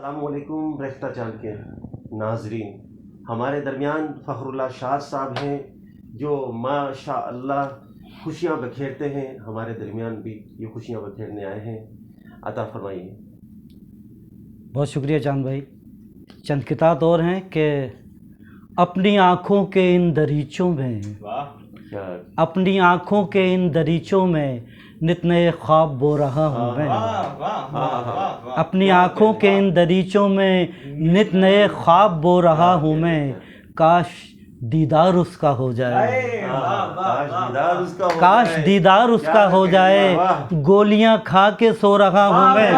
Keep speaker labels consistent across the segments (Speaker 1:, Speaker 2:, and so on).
Speaker 1: السلام علیکم رشتہ چاند کے ناظرین، ہمارے درمیان فخر اللہ شاد صاحب ہیں جو ماشاء اللہ خوشیاں بکھیرتے ہیں. ہمارے درمیان بھی یہ خوشیاں بکھیرنے آئے ہیں. عطا فرمائیے.
Speaker 2: بہت شکریہ چاند بھائی. چند کتاب اور ہیں کہ اپنی آنکھوں کے ان دریچوں میں، اپنی آنکھوں کے ان دریچوں میں نت نئے خواب بو رہا ہوں میں. اپنی آنکھوں کے ان دریچوں میں نت نئے خواب بو رہا ہوں میں. کاش دیدار اس کا ہو جائے، کاش دیدار اس کا ہو جائے. گولیاں کھا کے سو رہا ہوں میں.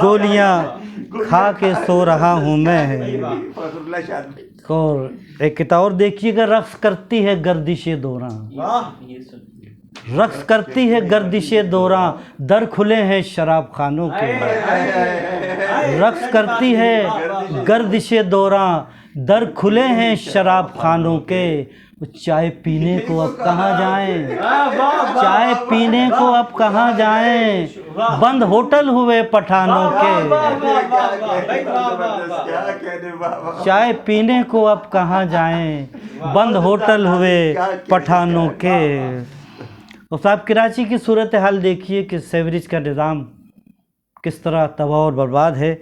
Speaker 2: گولیاں کھا کے سو رہا ہوں میں. اور ایک کتاب اور دیکھیے گا، رقص کرتی ہے گردش دوراں، رقص کرتی ہے گردش دوراں، در کھلے ہیں شراب خانوں کے. رقص کرتی ہے گردش دوراں، در کھلے ہیں شراب خانوں کے. چائے پینے کو اب کہاں جائیں، چائے پینے کو اب کہاں جائیں، بند ہوٹل ہوئے پٹھانوں کے. چائے پینے کو اب کہاں جائیں، بند ہوٹل ہوئے پٹھانوں کے. اور صاحب کراچی کی صورتحال دیکھیے کہ سیوریج کا نظام کس طرح تباہ اور برباد ہے.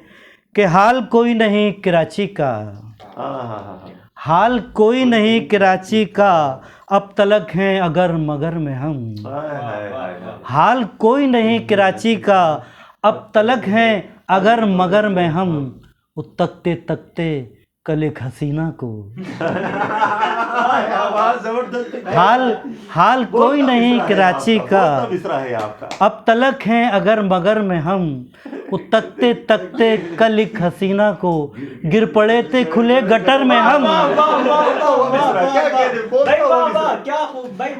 Speaker 2: کہ حال کوئی نہیں کراچی کا، حال کوئی نہیں کراچی کا، اب تلک ہیں اگر مگر میں ہم. حال کوئی نہیں کراچی کا، اب تلک ہیں اگر مگر میں ہم. وہ تکتے تکتے کل ایک حسینہ کو. حال کوئی نہیں کراچی کا، اب تلک ہیں اگر مگر میں ہم. وہ تکتے تکتے کل ایک حسینہ کو، گر پڑے تھے کھلے گٹر میں ہم.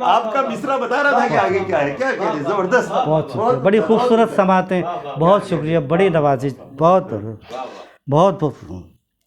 Speaker 1: آپ کا مصرع بتا رہا تھا کہ آگے کیا ہے. کیا کہہ رہے، زبردست.
Speaker 2: بہت شکریہ، بڑی خوبصورت سماعتیں، بہت شکریہ، بڑی نوازش، بہت بہت.